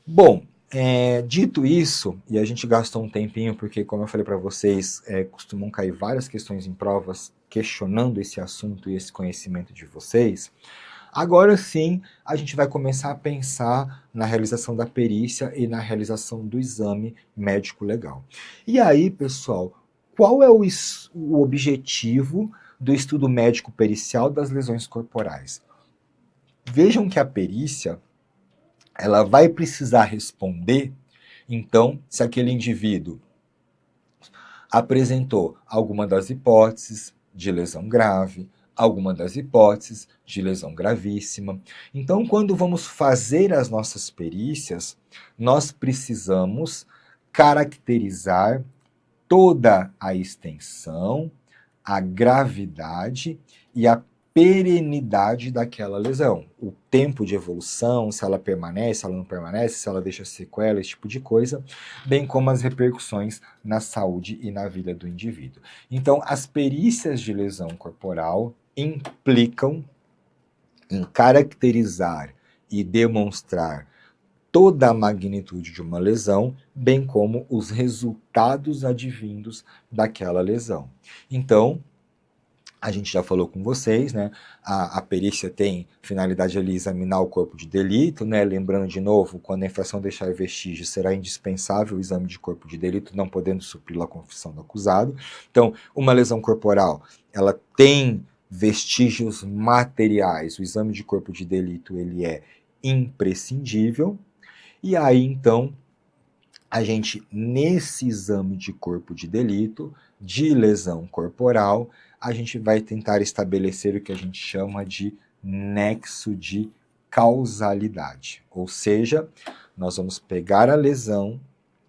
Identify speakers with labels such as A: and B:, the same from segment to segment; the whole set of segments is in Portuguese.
A: Bom, dito isso, e a gente gastou um tempinho, porque, como eu falei para vocês, costumam cair várias questões em provas questionando esse assunto e esse conhecimento de vocês. Agora sim, a gente vai começar a pensar na realização da perícia e na realização do exame médico legal. E aí, pessoal, qual é o objetivo do estudo médico pericial das lesões corporais? Vejam que a perícia ela vai precisar responder, então, se aquele indivíduo apresentou alguma das hipóteses de lesão grave, alguma das hipóteses de lesão gravíssima. Então, quando vamos fazer as nossas perícias, nós precisamos caracterizar toda a extensão, a gravidade e a perenidade daquela lesão. O tempo de evolução, se ela permanece, se ela não permanece, se ela deixa sequela, esse tipo de coisa, bem como as repercussões na saúde e na vida do indivíduo. Então, as perícias de lesão corporal implicam em caracterizar e demonstrar toda a magnitude de uma lesão, bem como os resultados advindos daquela lesão. Então, a gente já falou com vocês, né? A perícia tem finalidade ali examinar o corpo de delito, né? Lembrando de novo, quando a infração deixar vestígios, será indispensável o exame de corpo de delito, não podendo suprir a confissão do acusado. Então, uma lesão corporal, ela tem vestígios materiais. O exame de corpo de delito, ele é imprescindível. E aí, então, a gente, nesse exame de corpo de delito, de lesão corporal, a gente vai tentar estabelecer o que a gente chama de nexo de causalidade. Ou seja, nós vamos pegar a lesão,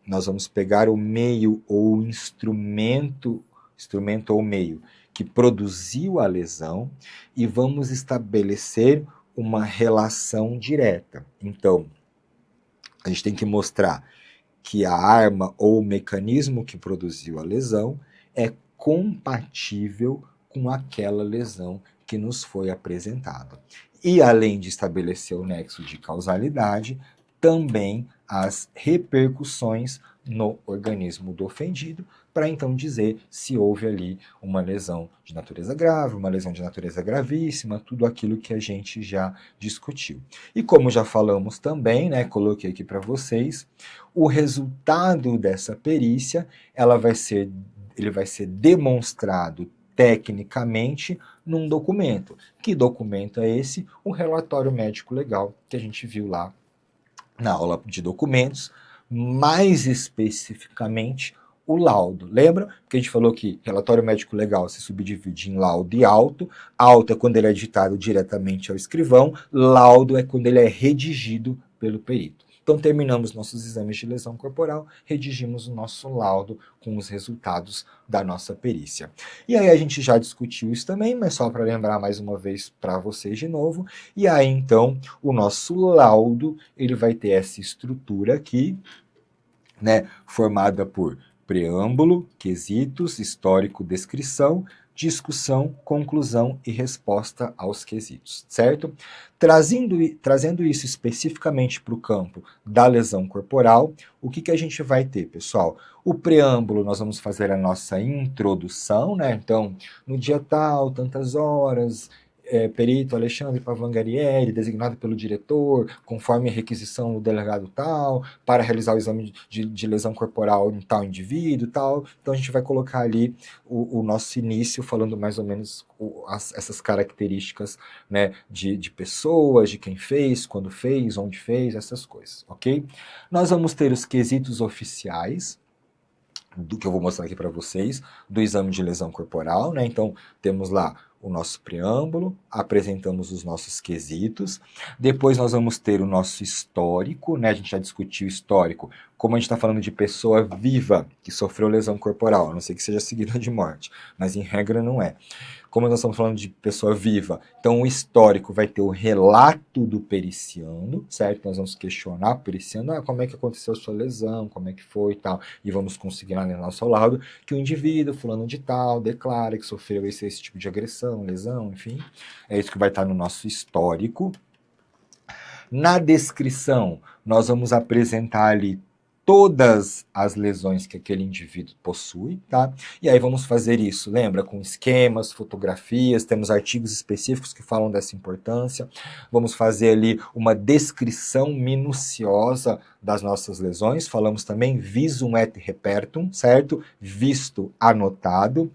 A: nós vamos pegar o meio ou instrumento ou meio que produziu a lesão e vamos estabelecer uma relação direta. Então, a gente tem que mostrar que a arma ou o mecanismo que produziu a lesão é compatível com aquela lesão que nos foi apresentada. E além de estabelecer o nexo de causalidade, também as repercussões no organismo do ofendido, para então dizer se houve ali uma lesão de natureza grave, uma lesão de natureza gravíssima, tudo aquilo que a gente já discutiu. E como já falamos também, né, coloquei aqui para vocês, o resultado dessa perícia, ele vai ser demonstrado tecnicamente num documento. Que documento é esse? O relatório médico legal que a gente viu lá na aula de documentos, mais especificamente o laudo. Lembra que a gente falou que relatório médico legal se subdivide em laudo e auto. Auto é quando ele é digitado diretamente ao escrivão, laudo é quando ele é redigido pelo perito. Então, terminamos nossos exames de lesão corporal, redigimos o nosso laudo com os resultados da nossa perícia. E aí a gente já discutiu isso também, mas só para lembrar mais uma vez para vocês de novo. E aí, então, o nosso laudo, ele vai ter essa estrutura aqui, né, formada por preâmbulo, quesitos, histórico, descrição, discussão, conclusão e resposta aos quesitos, certo? Trazendo isso especificamente para o campo da lesão corporal, o que a gente vai ter, pessoal? O preâmbulo, nós vamos fazer a nossa introdução, né? Então, no dia tal, tantas horas, perito Alexandre Pavangarieri, designado pelo diretor, conforme a requisição do delegado tal, para realizar o exame de lesão corporal em tal indivíduo tal. Então a gente vai colocar ali o nosso início falando mais ou menos essas características, né, de pessoas, de quem fez, quando fez, onde fez, essas coisas, ok? Nós vamos ter os quesitos oficiais, do que eu vou mostrar aqui para vocês, do exame de lesão corporal, né? Então, temos lá o nosso preâmbulo, apresentamos os nossos quesitos, depois nós vamos ter o nosso histórico, né? A gente já discutiu o histórico, como a gente está falando de pessoa viva que sofreu lesão corporal, a não ser que seja seguida de morte, mas em regra não é. Como nós estamos falando de pessoa viva, então o histórico vai ter o relato do periciano, certo? Nós vamos questionar o periciano, como é que aconteceu a sua lesão, como é que foi e tal, e vamos conseguir lá no nosso laudo que o indivíduo, fulano de tal, declara que sofreu esse tipo de agressão, lesão, enfim, é isso que vai estar no nosso histórico. Na descrição, nós vamos apresentar ali todas as lesões que aquele indivíduo possui, tá? E aí vamos fazer isso, lembra? Com esquemas, fotografias, temos artigos específicos que falam dessa importância. Vamos fazer ali uma descrição minuciosa das nossas lesões. Falamos também visum et repertum, certo? Visto, anotado.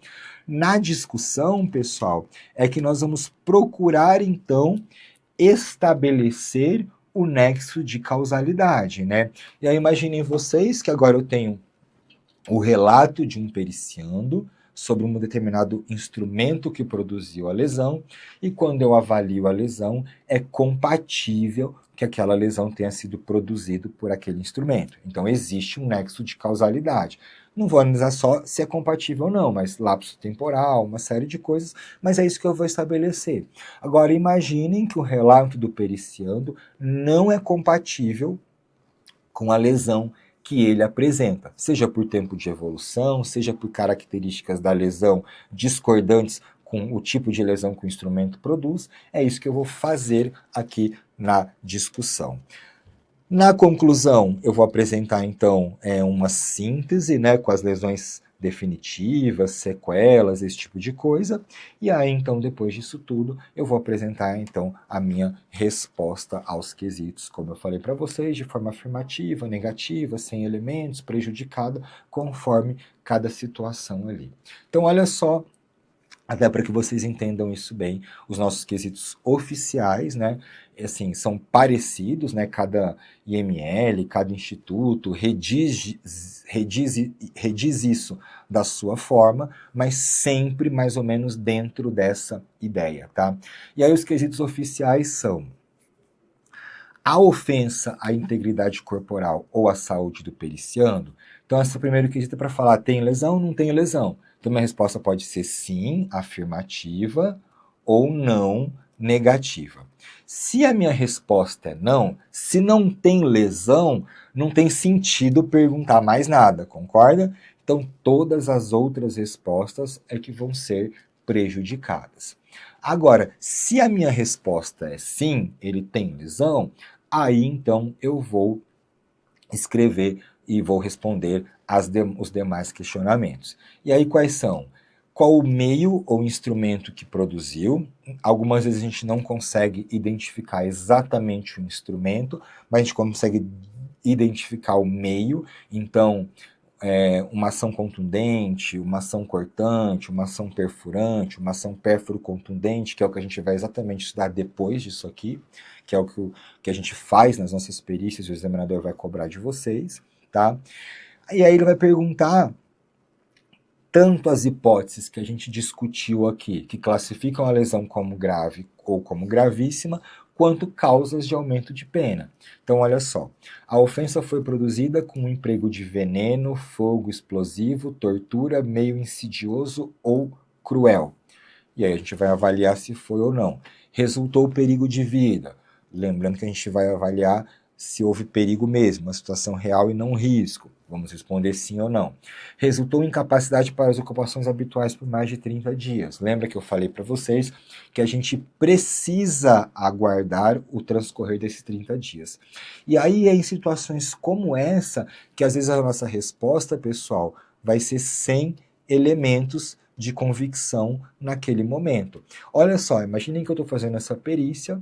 A: Na discussão, pessoal, é que nós vamos procurar, então, estabelecer o nexo de causalidade, né? E aí imaginem vocês que agora eu tenho o relato de um periciando sobre um determinado instrumento que produziu a lesão, e quando eu avalio a lesão, é compatível que aquela lesão tenha sido produzida por aquele instrumento. Então existe um nexo de causalidade. Não vou analisar só se é compatível ou não, mas lapso temporal, uma série de coisas, mas é isso que eu vou estabelecer. Agora imaginem que o relato do periciando não é compatível com a lesão que ele apresenta, seja por tempo de evolução, seja por características da lesão discordantes com o tipo de lesão que o instrumento produz. É isso que eu vou fazer aqui na discussão. Na conclusão, eu vou apresentar, então, uma síntese, né, com as lesões definitivas, sequelas, esse tipo de coisa. E aí, então, depois disso tudo, eu vou apresentar, então, a minha resposta aos quesitos, como eu falei para vocês, de forma afirmativa, negativa, sem elementos, prejudicada, conforme cada situação ali. Então, olha só, até para que vocês entendam isso bem, os nossos quesitos oficiais, né, assim, são parecidos, né, cada IML, cada instituto rediz isso da sua forma, mas sempre mais ou menos dentro dessa ideia, tá? E aí os quesitos oficiais são: a ofensa à integridade corporal ou à saúde do periciando. Então, esse primeiro quesito é para falar, tem lesão ou não tem lesão? Então, minha resposta pode ser sim, afirmativa, ou não, negativa. Se a minha resposta é não, se não tem lesão, não tem sentido perguntar mais nada, concorda? Então, todas as outras respostas é que vão ser prejudicadas. Agora, se a minha resposta é sim, ele tem lesão, aí então eu vou escrever e vou responder os demais questionamentos. E aí quais são? Qual o meio ou instrumento que produziu? Algumas vezes a gente não consegue identificar exatamente o instrumento, mas a gente consegue identificar o meio. Então, uma ação contundente, uma ação cortante, uma ação perfurante, uma ação pérfuro-contundente, que é o que a gente vai exatamente estudar depois disso aqui, que é o que a gente faz nas nossas perícias e o examinador vai cobrar de vocês, tá? E aí ele vai perguntar tanto as hipóteses que a gente discutiu aqui, que classificam a lesão como grave ou como gravíssima, quanto causas de aumento de pena. Então, olha só, a ofensa foi produzida com o emprego de veneno, fogo explosivo, tortura, meio insidioso ou cruel. E aí a gente vai avaliar se foi ou não. Resultou perigo de vida. Lembrando que a gente vai avaliar se houve perigo mesmo, uma situação real e não risco. Vamos responder sim ou não. Resultou incapacidade para as ocupações habituais por mais de 30 dias. Lembra que eu falei para vocês que a gente precisa aguardar o transcorrer desses 30 dias. E aí é em situações como essa que às vezes a nossa resposta, pessoal, vai ser sem elementos de convicção naquele momento. Olha só, imaginem que eu estou fazendo essa perícia,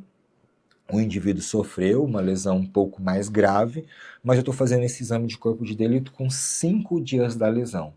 A: o indivíduo sofreu uma lesão um pouco mais grave, mas eu estou fazendo esse exame de corpo de delito com 5 dias da lesão.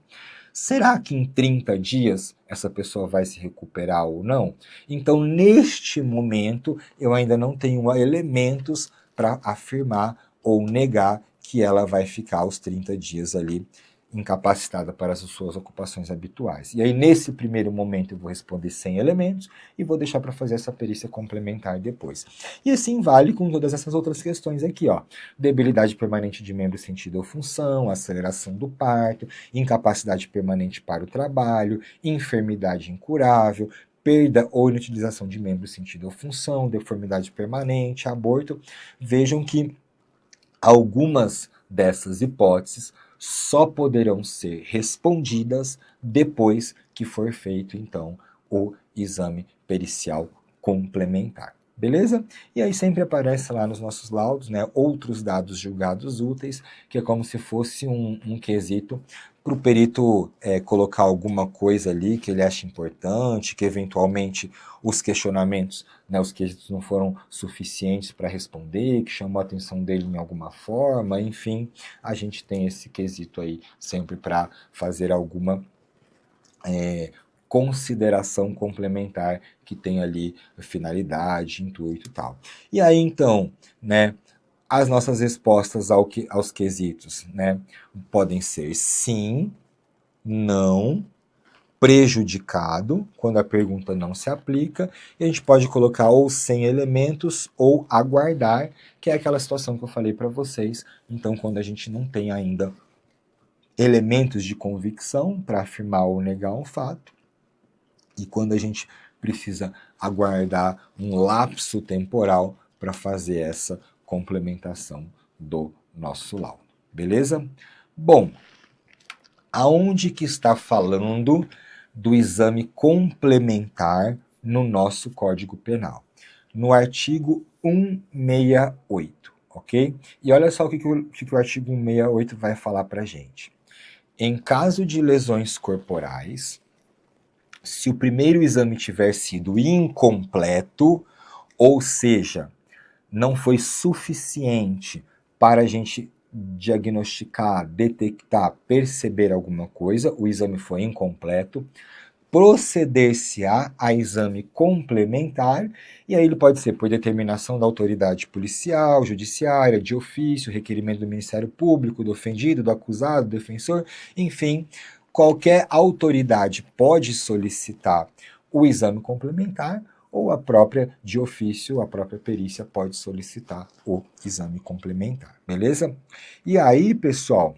A: Será que em 30 dias essa pessoa vai se recuperar ou não? Então, neste momento, eu ainda não tenho elementos para afirmar ou negar que ela vai ficar os 30 dias ali incapacitada para as suas ocupações habituais. E aí, nesse primeiro momento, eu vou responder sem elementos e vou deixar para fazer essa perícia complementar depois. E assim vale com todas essas outras questões aqui, ó. Debilidade permanente de membro, sentido ou função, aceleração do parto, incapacidade permanente para o trabalho, enfermidade incurável, perda ou inutilização de membro, sentido ou função, deformidade permanente, aborto. Vejam que algumas dessas hipóteses só poderão ser respondidas depois que for feito, então, o exame pericial complementar. beleza? E aí sempre aparece lá nos nossos laudos, né, outros dados julgados úteis, que é como se fosse um quesito para o perito colocar alguma coisa ali que ele acha importante, que eventualmente os questionamentos, né, os quesitos não foram suficientes para responder, que chamou a atenção dele em alguma forma, enfim, a gente tem esse quesito aí sempre para fazer alguma consideração complementar que tem ali finalidade, intuito e tal. E aí então, né, as nossas respostas aos quesitos, né, podem ser sim, não, prejudicado, quando a pergunta não se aplica, e a gente pode colocar ou sem elementos ou aguardar, que é aquela situação que eu falei para vocês. Então, quando a gente não tem ainda elementos de convicção para afirmar ou negar um fato, e quando a gente precisa aguardar um lapso temporal para fazer essa complementação do nosso laudo. Beleza? Bom, aonde que está falando do exame complementar no nosso Código Penal? No artigo 168, ok? E olha só o que o artigo 168 vai falar para a gente. Em caso de lesões corporais, se o primeiro exame tiver sido incompleto, ou seja, não foi suficiente para a gente diagnosticar, detectar, perceber alguma coisa, o exame foi incompleto, proceder-se-á a exame complementar, e aí ele pode ser por determinação da autoridade policial, judiciária, de ofício, requerimento do Ministério Público, do ofendido, do acusado, do defensor, enfim, qualquer autoridade pode solicitar o exame complementar, ou a própria de ofício, a própria perícia pode solicitar o exame complementar, beleza? E aí, pessoal,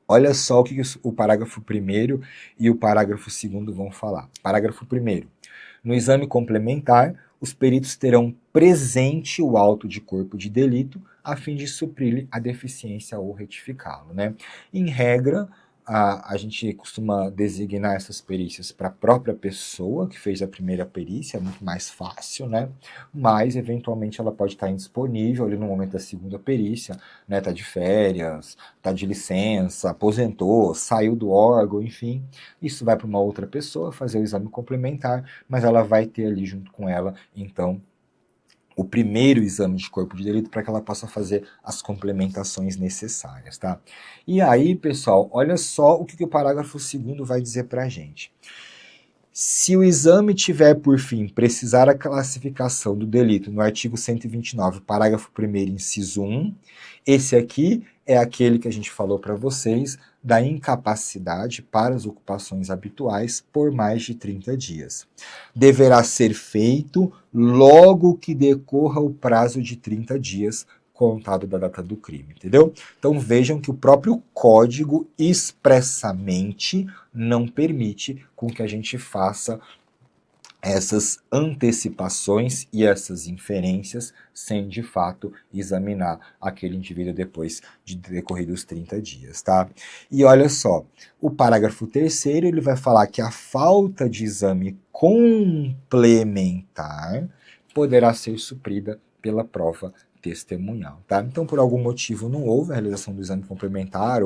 A: olha só o que o parágrafo 1º e o parágrafo 2º vão falar. Parágrafo 1º. No exame complementar, os peritos terão presente o auto de corpo de delito a fim de suprir-lhe a deficiência ou retificá-lo, né? Em regra, a gente costuma designar essas perícias para a própria pessoa que fez a primeira perícia, é muito mais fácil, né? Mas, eventualmente, ela pode estar indisponível ali no momento da segunda perícia, né? Tá de férias, tá de licença, aposentou, saiu do órgão, enfim. Isso vai para uma outra pessoa fazer o exame complementar, mas ela vai ter ali junto com ela, então, o primeiro exame de corpo de delito para que ela possa fazer as complementações necessárias, tá? E aí, pessoal, olha só o que o parágrafo 2º vai dizer para a gente. Se o exame tiver por fim precisar a classificação do delito no artigo 129, parágrafo 1º, inciso 1, esse aqui é aquele que a gente falou para vocês da incapacidade para as ocupações habituais por mais de 30 dias. Deverá ser feito logo que decorra o prazo de 30 dias contado da data do crime, entendeu? Então vejam que o próprio código expressamente não permite com que a gente faça essas antecipações e essas inferências sem, de fato, examinar aquele indivíduo depois de decorridos 30 dias, tá? E olha só, o parágrafo 3º, ele vai falar que a falta de exame complementar poderá ser suprida pela prova testemunhal, tá? Então, por algum motivo não houve a realização do exame complementar,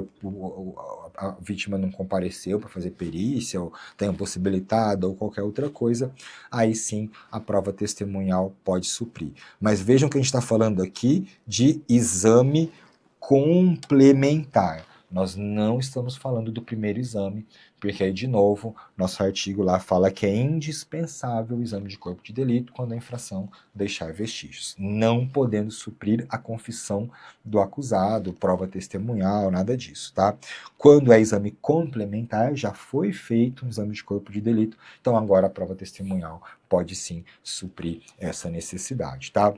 A: a vítima não compareceu para fazer perícia, ou tem impossibilitada, ou qualquer outra coisa, aí sim a prova testemunhal pode suprir. Mas vejam que a gente está falando aqui de exame complementar. Nós não estamos falando do primeiro exame, porque aí, de novo, nosso artigo lá fala que é indispensável o exame de corpo de delito quando a infração deixar vestígios, não podendo suprir a confissão do acusado, prova testemunhal, nada disso, tá? Quando é exame complementar, já foi feito um exame de corpo de delito, então agora a prova testemunhal pode sim suprir essa necessidade, tá?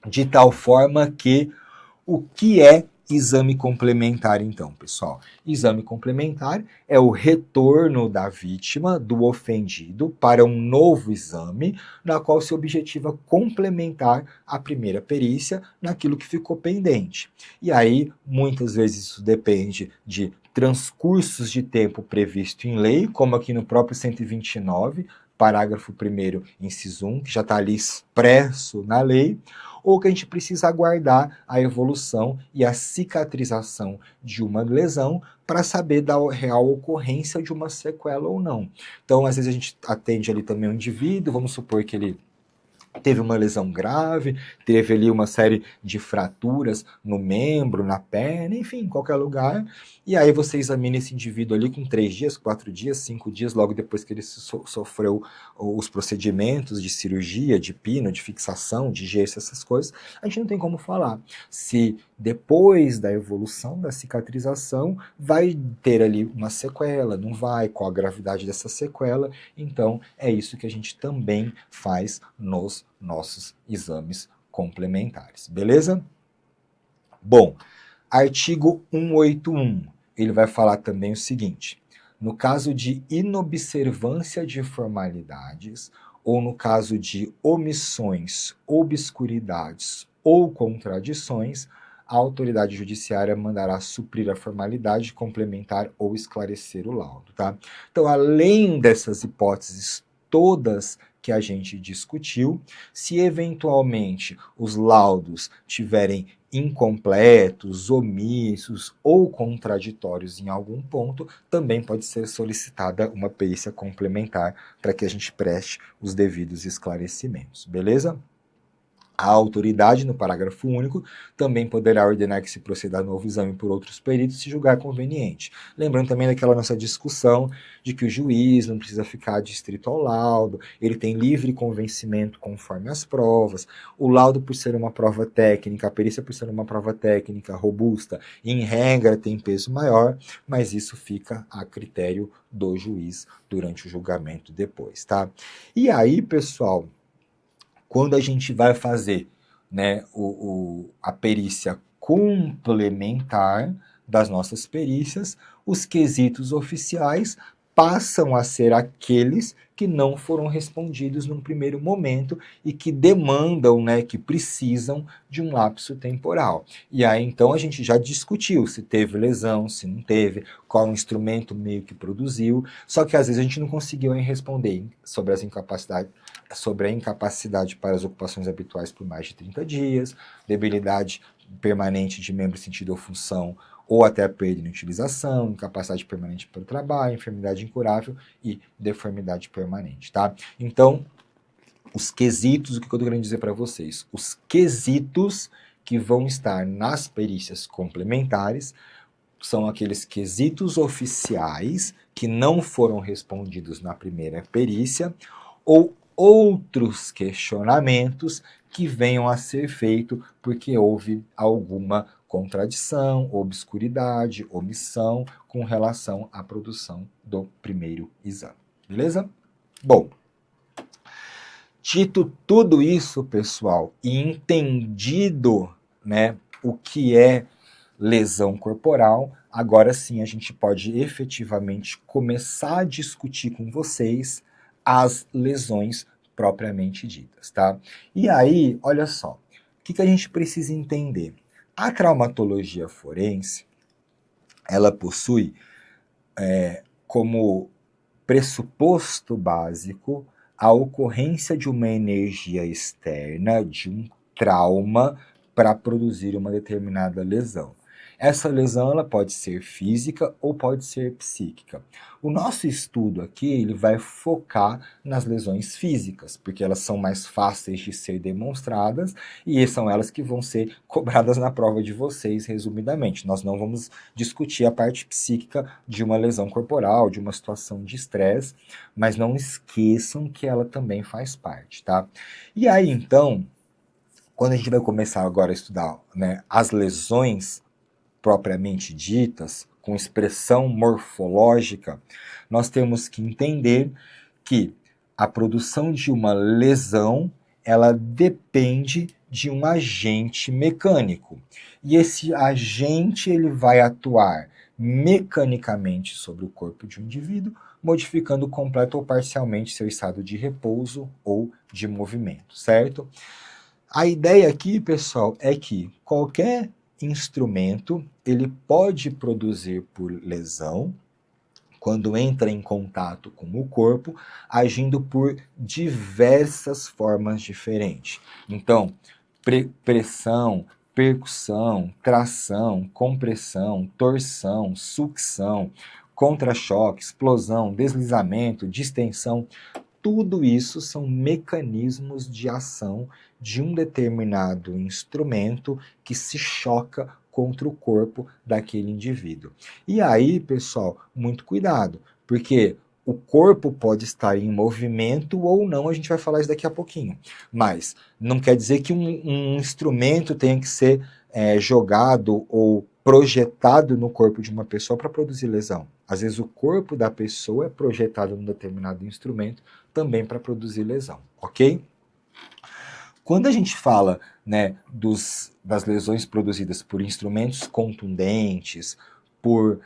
A: De tal forma que o que é exame complementar, então, pessoal? Exame complementar é o retorno da vítima, do ofendido, para um novo exame, na qual se objetiva complementar a primeira perícia naquilo que ficou pendente. E aí, muitas vezes, isso depende de transcursos de tempo previsto em lei, como aqui no próprio 129, parágrafo 1º, inciso 1, que já está ali expresso na lei, ou que a gente precisa aguardar a evolução e a cicatrização de uma lesão para saber da real ocorrência de uma sequela ou não. Então, às vezes a gente atende ali também um indivíduo, vamos supor que ele teve uma lesão grave, teve ali uma série de fraturas no membro, na perna, enfim, em qualquer lugar. E aí você examina esse indivíduo ali com 3 dias, 4 dias, 5 dias, logo depois que ele sofreu os procedimentos de cirurgia, de pino, de fixação, de gesso, essas coisas. A gente não tem como falar se depois da evolução, da cicatrização, vai ter ali uma sequela, não vai, qual a gravidade dessa sequela. Então, é isso que a gente também faz nos nossos exames complementares, beleza? Bom, artigo 181, ele vai falar também o seguinte: no caso de inobservância de formalidades, ou no caso de omissões, obscuridades ou contradições, a autoridade judiciária mandará suprir a formalidade, complementar ou esclarecer o laudo, tá? Então, além dessas hipóteses todas que a gente discutiu, se eventualmente os laudos tiverem incompletos, omissos ou contraditórios em algum ponto, também pode ser solicitada uma perícia complementar para que a gente preste os devidos esclarecimentos, beleza? A autoridade, no parágrafo único, também poderá ordenar que se proceda a novo exame por outros peritos se julgar conveniente. Lembrando também daquela nossa discussão de que o juiz não precisa ficar adstrito ao laudo, ele tem livre convencimento conforme as provas, o laudo por ser uma prova técnica, a perícia por ser uma prova técnica robusta, em regra tem peso maior, mas isso fica a critério do juiz durante o julgamento depois, tá? E aí, pessoal, quando a gente vai fazer, né, a perícia complementar das nossas perícias, os quesitos oficiais passam a ser aqueles que não foram respondidos num primeiro momento e que demandam, né, que precisam de um lapso temporal. E aí, então, a gente já discutiu se teve lesão, se não teve, qual instrumento meio que produziu, só que às vezes a gente não conseguiu responder sobre a incapacidade para as ocupações habituais por mais de 30 dias, debilidade permanente de membro, sentido ou função, ou até a perda de utilização, incapacidade permanente para o trabalho, enfermidade incurável e deformidade permanente, tá? Então, os quesitos, o que eu estou querendo dizer para vocês? Os quesitos que vão estar nas perícias complementares são aqueles quesitos oficiais que não foram respondidos na primeira perícia, ou outros questionamentos que venham a ser feitos porque houve alguma contradição, obscuridade, omissão com relação à produção do primeiro exame. Beleza? Bom, dito tudo isso, pessoal, e entendido, né, o que é lesão corporal, agora sim a gente pode efetivamente começar a discutir com vocês as lesões propriamente ditas, tá? E aí, olha só, o que a gente precisa entender? A traumatologia forense, ela possui como pressuposto básico a ocorrência de uma energia externa, de um trauma, para produzir uma determinada lesão. Essa lesão ela pode ser física ou pode ser psíquica. O nosso estudo aqui ele vai focar nas lesões físicas, porque elas são mais fáceis de ser demonstradas e são elas que vão ser cobradas na prova de vocês, resumidamente. Nós não vamos discutir a parte psíquica de uma lesão corporal, de uma situação de estresse, mas não esqueçam que ela também faz parte, tá? E aí, então, quando a gente vai começar agora a estudar, né, as lesões propriamente ditas, com expressão morfológica, nós temos que entender que a produção de uma lesão, ela depende de um agente mecânico. E esse agente ele vai atuar mecanicamente sobre o corpo de um indivíduo, modificando completo ou parcialmente seu estado de repouso ou de movimento, certo? A ideia aqui, pessoal, é que qualquer instrumento ele pode produzir por lesão quando entra em contato com o corpo, agindo por diversas formas diferentes. Então, pressão, percussão, tração, compressão, torção, sucção, contra-choque, explosão, deslizamento, distensão, tudo isso são mecanismos de ação de um determinado instrumento que se choca contra o corpo daquele indivíduo. E aí, pessoal, muito cuidado, porque o corpo pode estar em movimento ou não, a gente vai falar isso daqui a pouquinho. Mas não quer dizer que um instrumento tenha que ser jogado ou projetado no corpo de uma pessoa para produzir lesão. Às vezes o corpo da pessoa é projetado num determinado instrumento também para produzir lesão, ok? Quando a gente fala, né, das lesões produzidas por instrumentos contundentes, por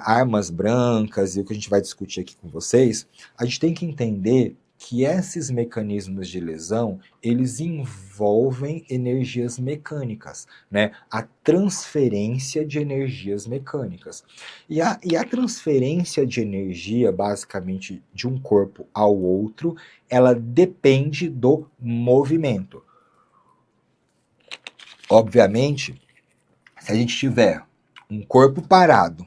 A: armas brancas, e o que a gente vai discutir aqui com vocês, a gente tem que entender que esses mecanismos de lesão, eles envolvem energias mecânicas, né? A transferência de energias mecânicas. E a transferência de energia, basicamente, de um corpo ao outro, ela depende do movimento. Obviamente, se a gente tiver um corpo parado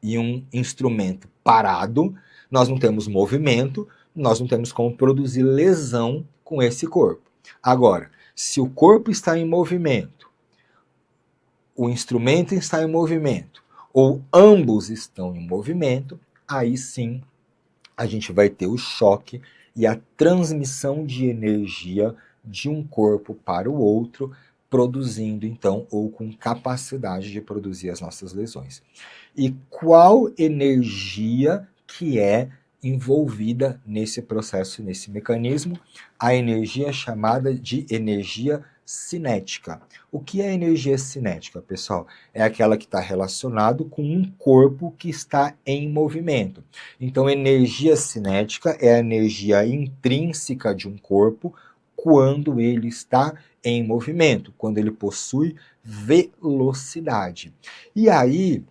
A: e um instrumento parado, nós não temos movimento, nós não temos como produzir lesão com esse corpo. Agora, se o corpo está em movimento, o instrumento está em movimento, ou ambos estão em movimento, aí sim a gente vai ter o choque e a transmissão de energia de um corpo para o outro, produzindo então, ou com capacidade de produzir as nossas lesões. E qual energia que é envolvida nesse processo, nesse mecanismo? A energia chamada de energia cinética. O que é energia cinética, pessoal? É aquela que está relacionada com um corpo que está em movimento. Então, energia cinética é a energia intrínseca de um corpo quando ele está em movimento, quando ele possui velocidade. E aí,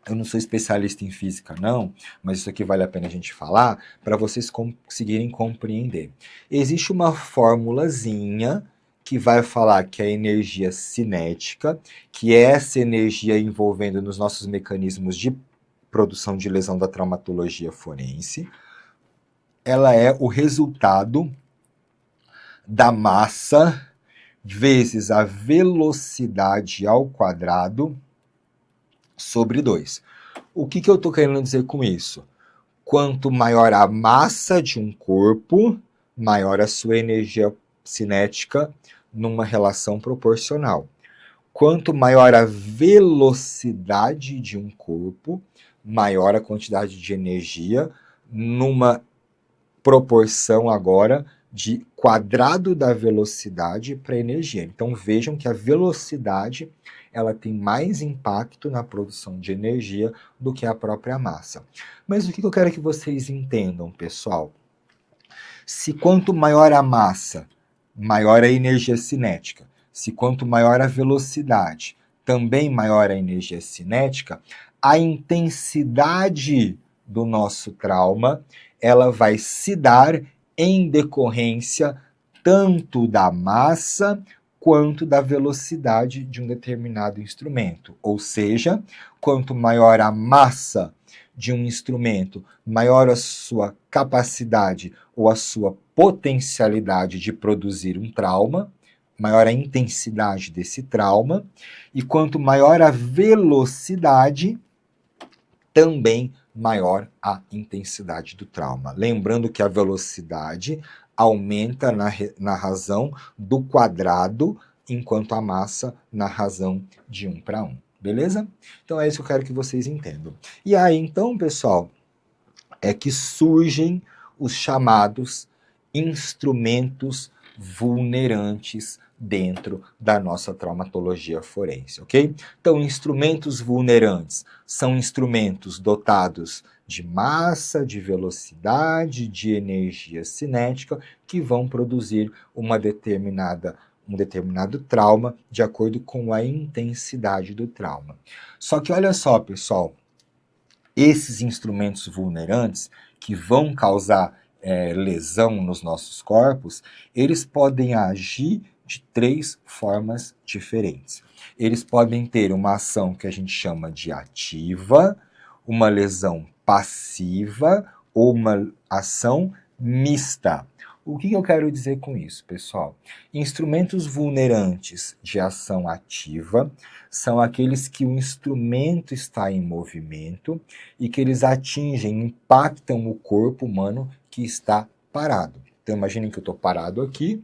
A: eu não sou especialista em física não, mas isso aqui vale a pena a gente falar para vocês conseguirem compreender. Existe uma formulazinha que vai falar que a energia cinética, que é essa energia envolvendo nos nossos mecanismos de produção de lesão da traumatologia forense, ela é o resultado da massa vezes a velocidade ao quadrado sobre 2. O que eu estou querendo dizer com isso? Quanto maior a massa de um corpo, maior a sua energia cinética numa relação proporcional. Quanto maior a velocidade de um corpo, maior a quantidade de energia numa proporção agora de quadrado da velocidade para energia. Então vejam que a velocidade ela tem mais impacto na produção de energia do que a própria massa. Mas o que eu quero que vocês entendam, pessoal? Se quanto maior a massa, maior a energia cinética. Se quanto maior a velocidade, também maior a energia cinética, a intensidade do nosso trauma, ela vai se dar em decorrência tanto da massa quanto da velocidade de um determinado instrumento. Ou seja, quanto maior a massa de um instrumento, maior a sua capacidade ou a sua potencialidade de produzir um trauma, maior a intensidade desse trauma, e quanto maior a velocidade, também maior a intensidade do trauma. Lembrando que a velocidade aumenta na razão do quadrado, enquanto a massa na razão de 1 para 1. Beleza? Então é isso que eu quero que vocês entendam. E aí, então, pessoal, é que surgem os chamados instrumentos vulnerantes dentro da nossa traumatologia forense, ok? Então, instrumentos vulnerantes são instrumentos dotados de massa, de velocidade, de energia cinética, que vão produzir um determinado trauma de acordo com a intensidade do trauma. Só que olha só, pessoal, esses instrumentos vulnerantes que vão causar lesão nos nossos corpos, eles podem agir de 3 formas diferentes. Eles podem ter uma ação que a gente chama de ativa, uma lesão passiva ou uma ação mista. O que eu quero dizer com isso, pessoal? Instrumentos vulnerantes de ação ativa são aqueles que o instrumento está em movimento e que eles atingem, impactam o corpo humano que está parado. Então, imaginem que eu estou parado aqui,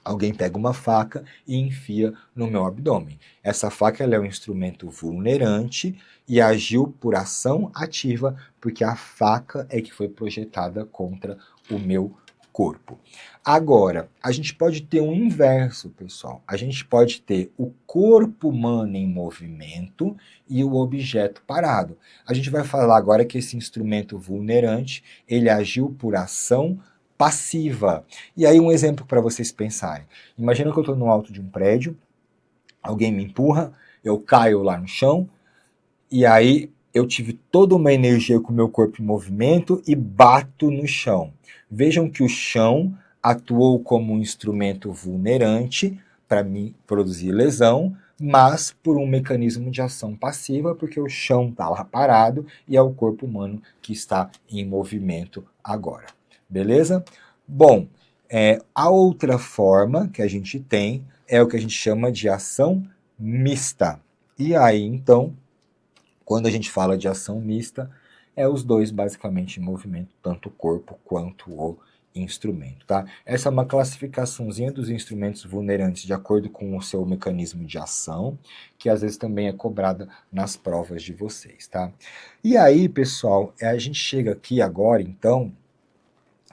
A: alguém pega uma faca e enfia no meu abdômen. Essa faca ela é um instrumento vulnerante e agiu por ação ativa, porque a faca é que foi projetada contra o meu corpo. Agora, a gente pode ter um inverso, pessoal. A gente pode ter o corpo humano em movimento e o objeto parado. A gente vai falar agora que esse instrumento vulnerante, ele agiu por ação passiva. E aí um exemplo para vocês pensarem. Imagina que eu estou no alto de um prédio, alguém me empurra, eu caio lá no chão, e aí eu tive toda uma energia com o meu corpo em movimento e bato no chão. Vejam que o chão atuou como um instrumento vulnerante para me produzir lesão, mas por um mecanismo de ação passiva, porque o chão está lá parado e é o corpo humano que está em movimento agora. Beleza? Bom, a outra forma que a gente tem é o que a gente chama de ação mista. E aí, então, quando a gente fala de ação mista, é os dois basicamente em movimento, tanto o corpo quanto o instrumento, tá? Essa é uma classificaçãozinha dos instrumentos vulnerantes de acordo com o seu mecanismo de ação, que às vezes também é cobrada nas provas de vocês, tá? E aí, pessoal, a gente chega aqui agora, então,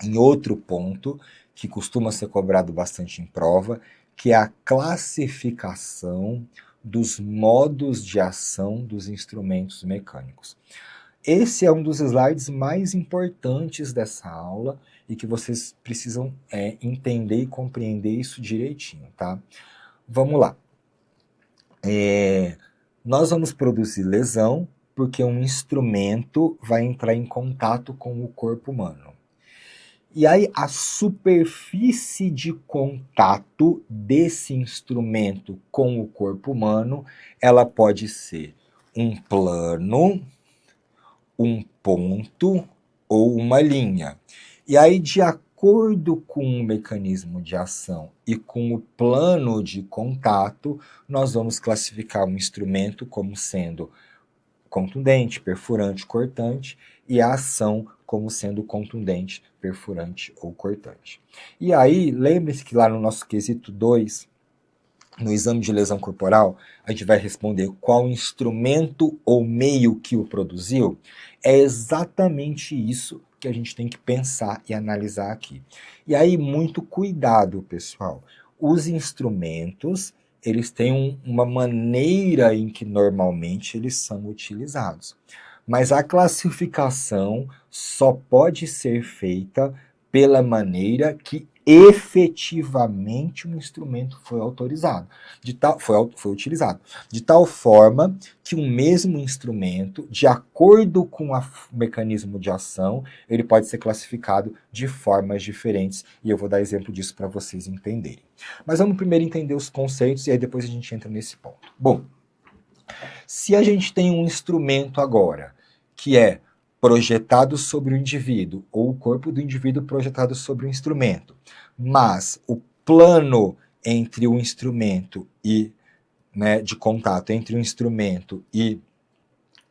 A: em outro ponto que costuma ser cobrado bastante em prova, que é a classificação dos modos de ação dos instrumentos mecânicos. Esse é um dos slides mais importantes dessa aula e que vocês precisam entender e compreender isso direitinho, tá? Vamos lá. Nós vamos produzir lesão porque um instrumento vai entrar em contato com o corpo humano. E aí a superfície de contato desse instrumento com o corpo humano, ela pode ser um plano, um ponto ou uma linha. E aí, de acordo com o mecanismo de ação e com o plano de contato, nós vamos classificar um instrumento como sendo contundente, perfurante, cortante, e a ação como sendo contundente, perfurante ou cortante. E aí, lembre-se que lá no nosso quesito 2, no exame de lesão corporal, a gente vai responder qual instrumento ou meio que o produziu. É exatamente isso que a gente tem que pensar e analisar aqui. E aí, muito cuidado, pessoal. Os instrumentos, eles têm uma maneira em que normalmente eles são utilizados. Mas a classificação só pode ser feita pela maneira que efetivamente o instrumento foi autorizado, foi utilizado. De tal forma que o mesmo instrumento, de acordo com o mecanismo de ação, ele pode ser classificado de formas diferentes, e eu vou dar exemplo disso para vocês entenderem. Mas vamos primeiro entender os conceitos, e aí depois a gente entra nesse ponto. Bom, se a gente tem um instrumento agora, que é projetado sobre o indivíduo, ou o corpo do indivíduo projetado sobre o instrumento, mas o plano entre o instrumento e, de contato entre o instrumento e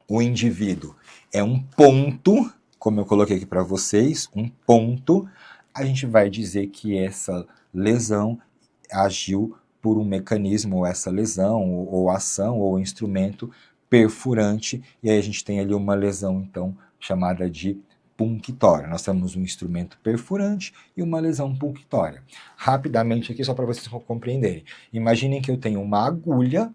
A: o indivíduo é um ponto, como eu coloquei aqui para vocês, um ponto, a gente vai dizer que essa lesão agiu por um mecanismo, ou essa lesão, ou ação, ou instrumento perfurante, e aí a gente tem ali uma lesão, então, chamada de punctória. Nós temos um instrumento perfurante e uma lesão punctória. Rapidamente aqui, só para vocês compreenderem. Imaginem que eu tenho uma agulha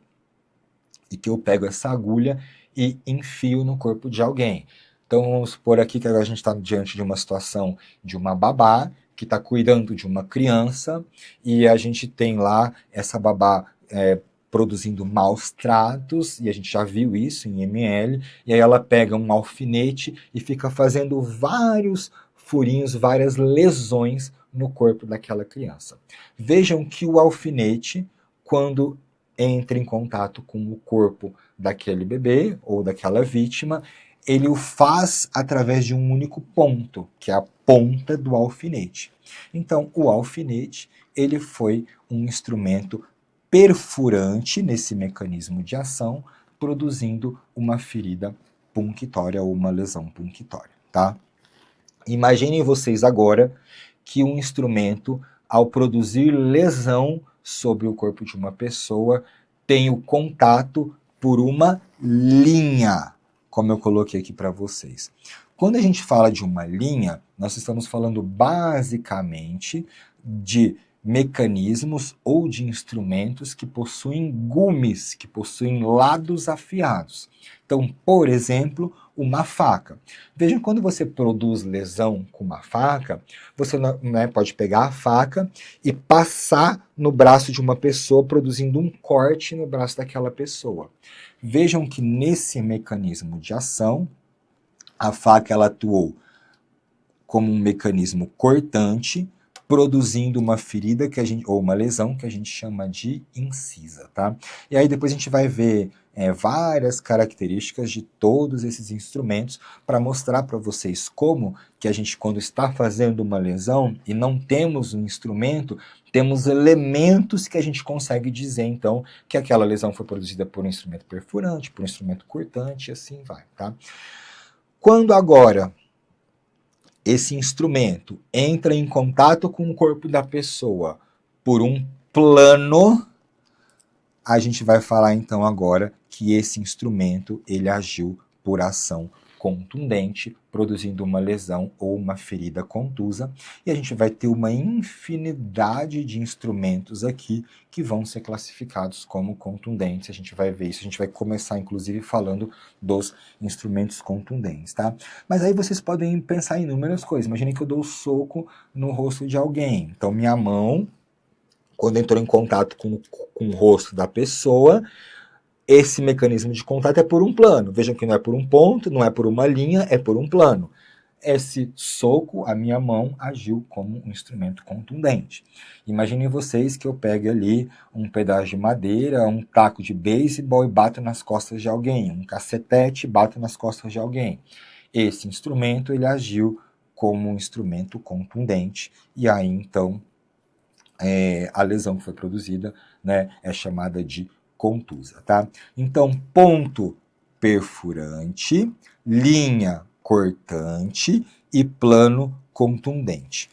A: e que eu pego essa agulha e enfio no corpo de alguém. Então, vamos supor aqui que agora a gente está diante de uma situação de uma babá que está cuidando de uma criança e a gente tem lá essa babá produzindo maus tratos, e a gente já viu isso em ML, e aí ela pega um alfinete e fica fazendo vários furinhos, várias lesões no corpo daquela criança. Vejam que o alfinete, quando entra em contato com o corpo daquele bebê ou daquela vítima, ele o faz através de um único ponto, que é a ponta do alfinete. Então, o alfinete, ele foi um instrumento perfurante nesse mecanismo de ação, produzindo uma ferida punctória ou uma lesão punctória, tá? Imaginem vocês agora que um instrumento, ao produzir lesão sobre o corpo de uma pessoa, tem o contato por uma linha, como eu coloquei aqui para vocês. Quando a gente fala de uma linha, nós estamos falando basicamente de mecanismos ou de instrumentos que possuem gumes, que possuem lados afiados. Então, por exemplo, uma faca. Vejam, quando você produz lesão com uma faca, você pode pegar a faca e passar no braço de uma pessoa, produzindo um corte no braço daquela pessoa. Vejam que nesse mecanismo de ação, a faca ela atuou como um mecanismo cortante, produzindo uma ferida ou uma lesão que a gente chama de incisa, tá? E aí depois a gente vai ver várias características de todos esses instrumentos para mostrar para vocês como que a gente, quando está fazendo uma lesão e não temos um instrumento, temos elementos que a gente consegue dizer, então, que aquela lesão foi produzida por um instrumento perfurante, por um instrumento cortante, e assim vai, tá? Quando agora esse instrumento entra em contato com o corpo da pessoa por um plano, a gente vai falar então agora que esse instrumento ele agiu por ação contundente, produzindo uma lesão ou uma ferida contusa, e a gente vai ter uma infinidade de instrumentos aqui que vão ser classificados como contundentes. A gente vai ver isso, a gente vai começar inclusive falando dos instrumentos contundentes, tá? Mas aí vocês podem pensar em inúmeras coisas. Imaginem que eu dou um soco no rosto de alguém. Então minha mão, quando entrou em contato com o rosto da pessoa, esse mecanismo de contato é por um plano. Vejam que não é por um ponto, não é por uma linha, é por um plano. Esse soco, a minha mão, agiu como um instrumento contundente. Imaginem vocês que eu pegue ali um pedaço de madeira, um taco de beisebol e bato nas costas de alguém, um cacetete e bato nas costas de alguém. Esse instrumento, ele agiu como um instrumento contundente, e aí, então, a lesão que foi produzida, né, é chamada de contusa, tá? Então, ponto perfurante, linha cortante e plano contundente.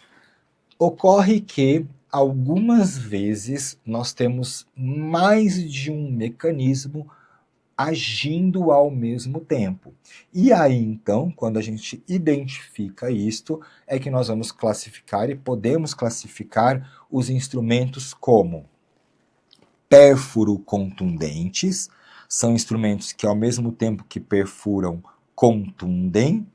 A: Ocorre que algumas vezes nós temos mais de um mecanismo agindo ao mesmo tempo. E aí, então, quando a gente identifica isto, é que nós vamos classificar e podemos classificar os instrumentos como pérfuro contundentes, são instrumentos que ao mesmo tempo que perfuram, contundem.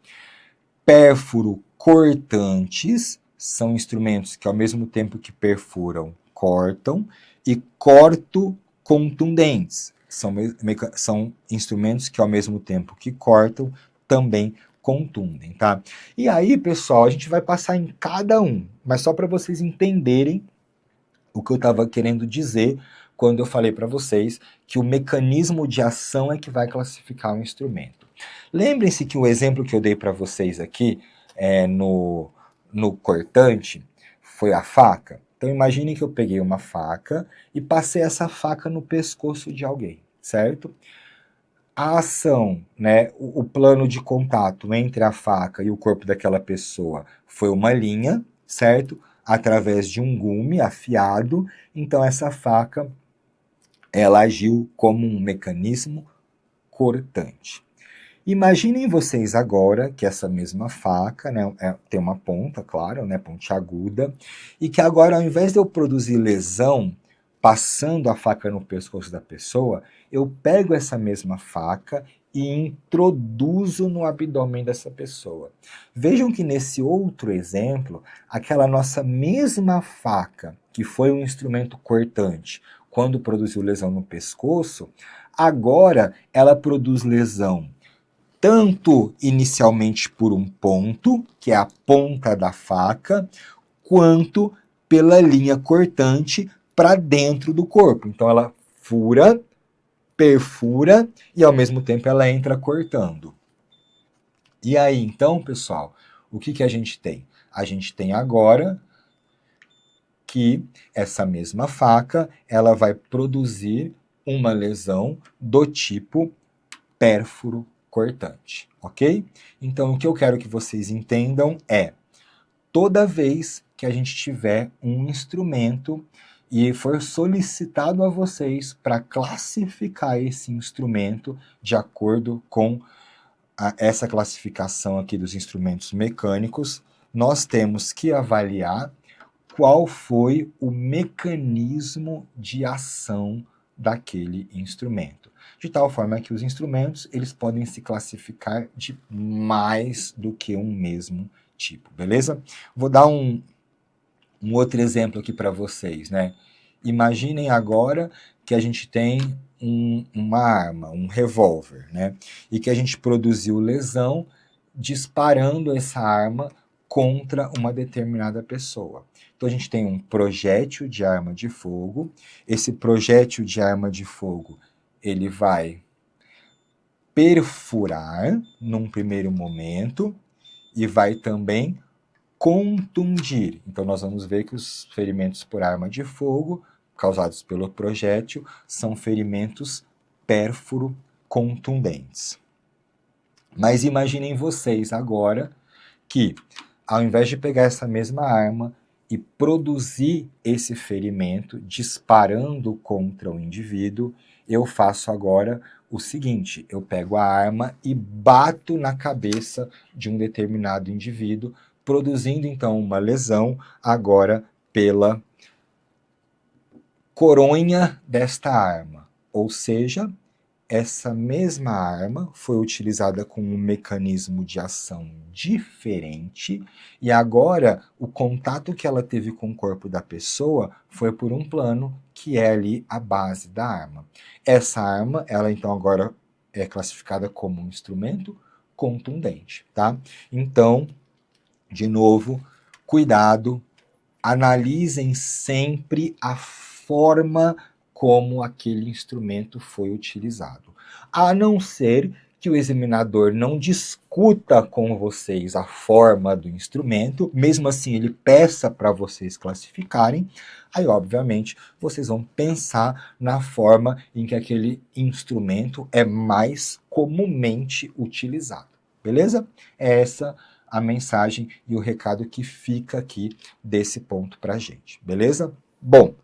A: Pérfuro cortantes, são instrumentos que ao mesmo tempo que perfuram, cortam. E corto contundentes, são instrumentos que ao mesmo tempo que cortam, também contundem, tá? E aí, pessoal, a gente vai passar em cada um, mas só para vocês entenderem o que eu estava querendo dizer quando eu falei para vocês que o mecanismo de ação é que vai classificar o instrumento. Lembrem-se que o exemplo que eu dei para vocês aqui no cortante foi a faca. Então imaginem que eu peguei uma faca e passei essa faca no pescoço de alguém, certo? A ação, né, o plano de contato entre a faca e o corpo daquela pessoa foi uma linha, certo? Através de um gume afiado. Então essa faca, ela agiu como um mecanismo cortante. Imaginem vocês agora que essa mesma faca, né, tem uma ponta, claro, né, pontiaguda, e que agora, ao invés de eu produzir lesão passando a faca no pescoço da pessoa, eu pego essa mesma faca e introduzo no abdômen dessa pessoa. Vejam que nesse outro exemplo, aquela nossa mesma faca, que foi um instrumento cortante, quando produziu lesão no pescoço, agora ela produz lesão tanto inicialmente por um ponto, que é a ponta da faca, quanto pela linha cortante para dentro do corpo. Então ela fura, perfura e ao mesmo tempo ela entra cortando. E aí, então, pessoal, o que a gente tem? A gente tem agora que essa mesma faca, ela vai produzir uma lesão do tipo pérfuro cortante, ok? Então, o que eu quero que vocês entendam é, toda vez que a gente tiver um instrumento e for solicitado a vocês para classificar esse instrumento de acordo com essa classificação aqui dos instrumentos mecânicos, nós temos que avaliar qual foi o mecanismo de ação daquele instrumento. De tal forma que os instrumentos, eles podem se classificar de mais do que um mesmo tipo, beleza? Vou dar um outro exemplo aqui para vocês, né? Imaginem agora que a gente tem uma arma, um revólver, né? E que a gente produziu lesão disparando essa arma contra uma determinada pessoa. Então a gente tem um projétil de arma de fogo. Esse projétil de arma de fogo, ele vai perfurar num primeiro momento e vai também contundir. Então nós vamos ver que os ferimentos por arma de fogo causados pelo projétil são ferimentos pérfuro contundentes. Mas imaginem vocês agora que, ao invés de pegar essa mesma arma e produzir esse ferimento disparando contra o indivíduo, eu faço agora o seguinte: eu pego a arma e bato na cabeça de um determinado indivíduo, produzindo então uma lesão agora pela coronha desta arma. Ou seja, essa mesma arma foi utilizada com um mecanismo de ação diferente e agora o contato que ela teve com o corpo da pessoa foi por um plano que é ali a base da arma. Essa arma, ela então agora é classificada como um instrumento contundente, tá? Então, de novo, cuidado, analisem sempre a forma como aquele instrumento foi utilizado. A não ser que o examinador não discuta com vocês a forma do instrumento, mesmo assim ele peça para vocês classificarem, aí obviamente vocês vão pensar na forma em que aquele instrumento é mais comumente utilizado. Beleza? É essa a mensagem e o recado que fica aqui desse ponto para a gente. Beleza? Bom,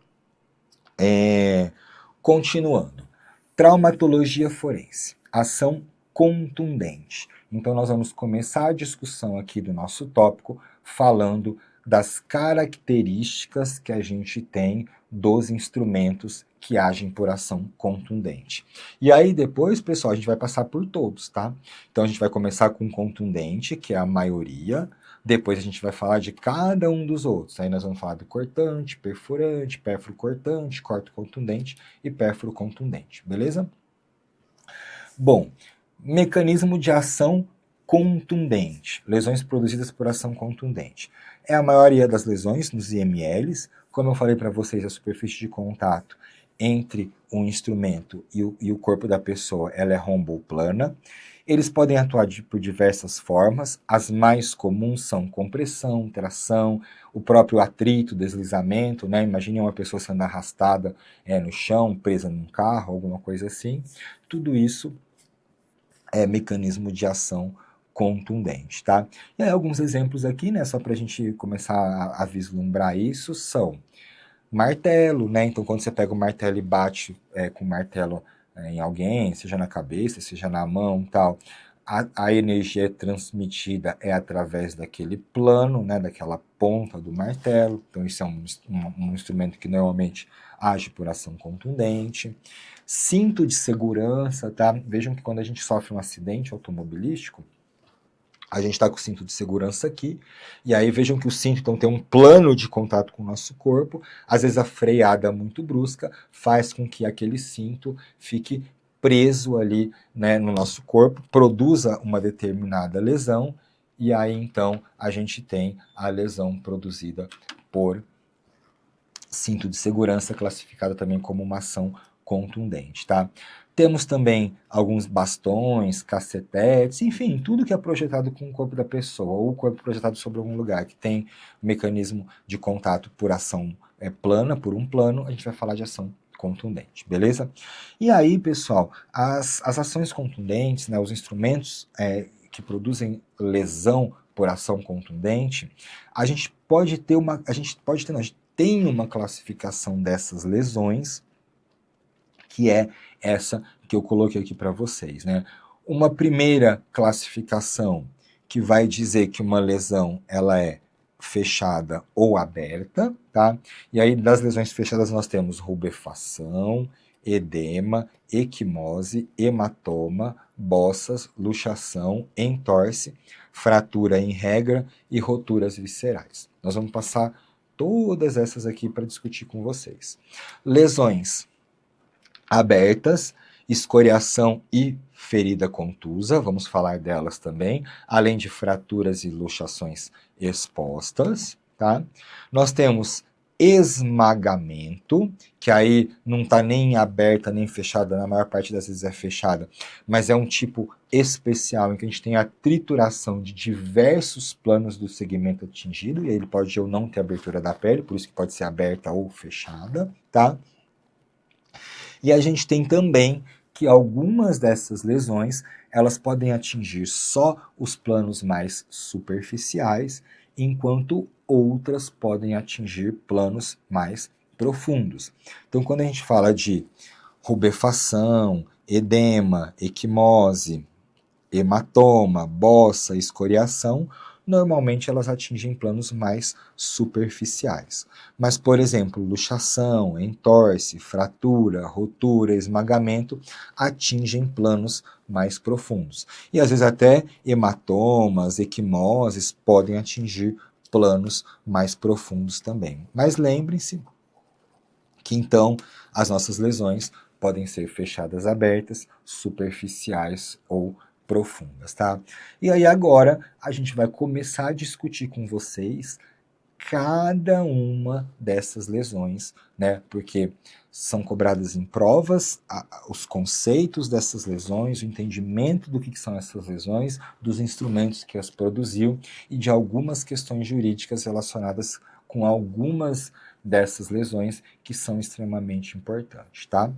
A: continuando. Traumatologia forense. Ação contundente. Então, nós vamos começar a discussão aqui do nosso tópico falando das características que a gente tem dos instrumentos que agem por ação contundente. E aí depois, pessoal, a gente vai passar por todos, tá? Então a gente vai começar com contundente, que é a maioria, depois a gente vai falar de cada um dos outros. Aí nós vamos falar do cortante, perfurante, pérfuro cortante, corte contundente e pérfuro contundente, beleza? Bom, mecanismo de ação contundente, lesões produzidas por ação contundente. É a maioria das lesões nos IMLs, como eu falei para vocês, a superfície de contato entre um instrumento e o corpo da pessoa, ela é romboplana. Eles podem atuar por diversas formas, as mais comuns são compressão, tração, o próprio atrito, deslizamento, né? Imagine uma pessoa sendo arrastada no chão, presa num carro, alguma coisa assim. Tudo isso é mecanismo de ação contundente, tá? E aí, alguns exemplos aqui, né, só para a gente começar a vislumbrar isso, são martelo, né? Então, quando você pega o martelo e bate com o martelo em alguém, seja na cabeça, seja na mão, tal, a energia transmitida é através daquele plano, né, daquela ponta do martelo. Então, isso é um instrumento que normalmente age por ação contundente. Cinto de segurança, tá? Vejam que quando a gente sofre um acidente automobilístico, A gente está com o cinto de segurança aqui, e aí vejam que o cinto então tem um plano de contato com o nosso corpo. Às vezes a freada muito brusca faz com que aquele cinto fique preso ali, né, no nosso corpo, produza uma determinada lesão, e aí então a gente tem a lesão produzida por cinto de segurança, classificada também como uma ação contundente, tá? Temos também alguns bastões, cacetetes, enfim, tudo que é projetado com o corpo da pessoa, ou o corpo projetado sobre algum lugar que tem mecanismo de contato por ação plana, por um plano, a gente vai falar de ação contundente, beleza? E aí, pessoal, as ações contundentes, né, os instrumentos que produzem lesão por ação contundente, a gente pode ter não, a gente tem uma classificação dessas lesões, que é essa que eu coloquei aqui para vocês, né? Uma primeira classificação que vai dizer que uma lesão ela é fechada ou aberta, tá? E aí das lesões fechadas nós temos rubefação, edema, equimose, hematoma, boças, luxação, entorse, fratura em regra e roturas viscerais. Nós vamos passar todas essas aqui para discutir com vocês. Lesões abertas, escoriação e ferida contusa, vamos falar delas também, além de fraturas e luxações expostas, tá? Nós temos esmagamento, que aí não está nem aberta nem fechada, na maior parte das vezes é fechada, mas é um tipo especial em que a gente tem a trituração de diversos planos do segmento atingido, e aí ele pode ou não ter abertura da pele, por isso que pode ser aberta ou fechada, tá? E a gente tem também que algumas dessas lesões, elas podem atingir só os planos mais superficiais, enquanto outras podem atingir planos mais profundos. Então, quando a gente fala de rubefação, edema, equimose, hematoma, boça, escoriação, normalmente elas atingem planos mais superficiais. Mas, por exemplo, luxação, entorse, fratura, rotura, esmagamento atingem planos mais profundos. E às vezes até hematomas, equimoses podem atingir planos mais profundos também. Mas lembrem-se que então as nossas lesões podem ser fechadas abertas, superficiais ou profundas, tá? E aí agora a gente vai começar a discutir com vocês cada uma dessas lesões, né? Porque são cobradas em provas os conceitos dessas lesões, o entendimento do que são essas lesões, dos instrumentos que as produziu e de algumas questões jurídicas relacionadas com algumas dessas lesões que são extremamente importantes, tá?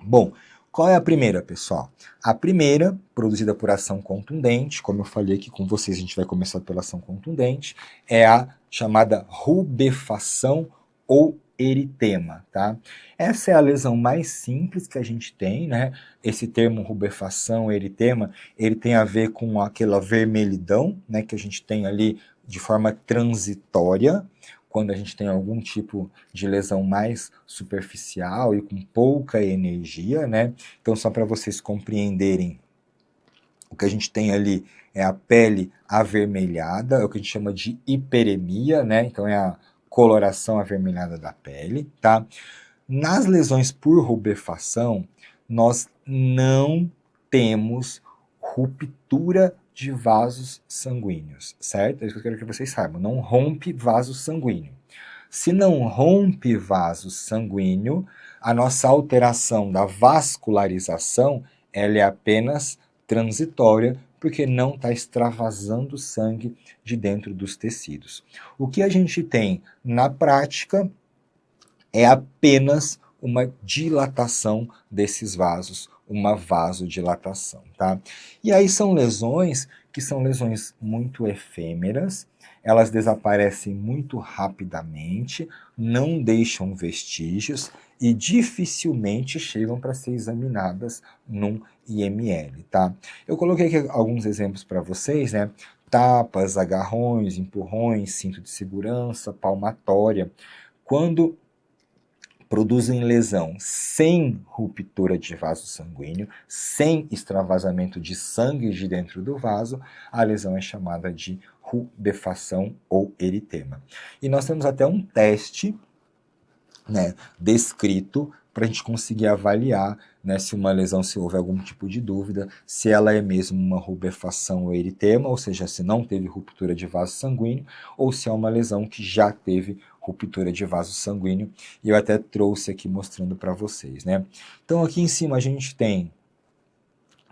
A: Bom, qual é a primeira, pessoal? A primeira, produzida por ação contundente, como eu falei aqui com vocês, a gente vai começar pela ação contundente, é a chamada rubefação ou eritema, tá? Essa é a lesão mais simples que a gente tem, né? Esse termo rubefação, eritema, ele tem a ver com aquela vermelhidão, né, que a gente tem ali de forma transitória, quando a gente tem algum tipo de lesão mais superficial e com pouca energia, né? Então, só para vocês compreenderem, o que a gente tem ali é a pele avermelhada, é o que a gente chama de hiperemia, né? Então, é a coloração avermelhada da pele, tá? Nas lesões por rubefação, nós não temos ruptura de vasos sanguíneos, certo? É isso que eu quero que vocês saibam. Não rompe vaso sanguíneo. Se não rompe vaso sanguíneo, a nossa alteração da vascularização, ela é apenas transitória, porque não está extravasando sangue de dentro dos tecidos. O que a gente tem na prática é apenas uma dilatação desses vasos, uma vasodilatação, tá? E aí são lesões que são lesões muito efêmeras, elas desaparecem muito rapidamente, não deixam vestígios e dificilmente chegam para ser examinadas num IML, tá? Eu coloquei aqui alguns exemplos para vocês, né? Tapas, agarrões, empurrões, cinto de segurança, palmatória. Quando produzem lesão sem ruptura de vaso sanguíneo, sem extravasamento de sangue de dentro do vaso, a lesão é chamada de rubefação ou eritema. E nós temos até um teste, né, descrito para a gente conseguir avaliar, né, se uma lesão, se houve algum tipo de dúvida, se ela é mesmo uma rubefação ou eritema, ou seja, se não teve ruptura de vaso sanguíneo, ou se é uma lesão que já teve ruptura de vaso sanguíneo, e eu até trouxe aqui mostrando para vocês, né. Então aqui em cima a gente tem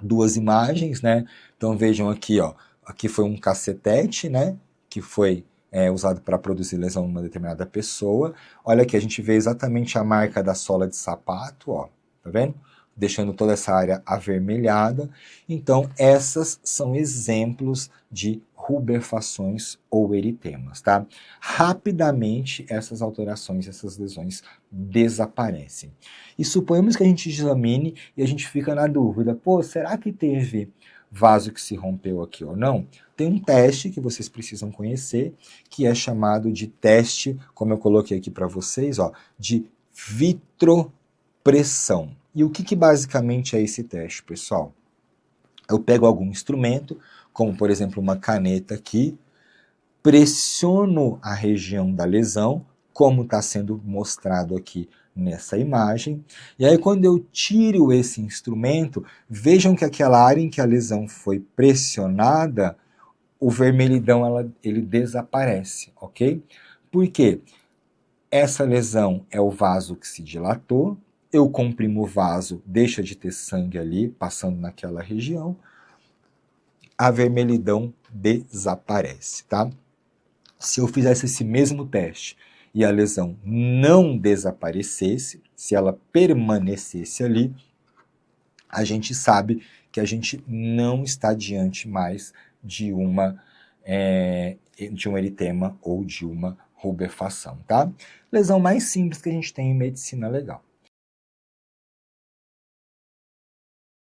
A: duas imagens, né, então vejam aqui, ó, aqui foi um cacetete, né, que foi usado para produzir lesão em uma determinada pessoa. Olha aqui, a gente vê exatamente a marca da sola de sapato, ó, tá vendo? Deixando toda essa área avermelhada. Então, essas são exemplos de rubefações ou eritemas, tá? Rapidamente, essas alterações, essas lesões desaparecem. E suponhamos que a gente examine e a gente fica na dúvida, pô, será que teve vaso que se rompeu aqui ou não? Tem um teste que vocês precisam conhecer, que é chamado de teste, como eu coloquei aqui para vocês, ó, de vitropressão. E o que basicamente é esse teste, pessoal? Eu pego algum instrumento, como por exemplo uma caneta aqui, pressiono a região da lesão, como está sendo mostrado aqui nessa imagem, e aí quando eu tiro esse instrumento, vejam que aquela área em que a lesão foi pressionada, o vermelhidão ele desaparece, ok? Por quê? Essa lesão é o vaso que se dilatou, eu comprimo o vaso, deixa de ter sangue ali, passando naquela região, a vermelhidão desaparece, tá? Se eu fizesse esse mesmo teste e a lesão não desaparecesse, se ela permanecesse ali, a gente sabe que a gente não está diante mais de um eritema ou de uma rubefação, tá? Lesão mais simples que a gente tem em medicina legal.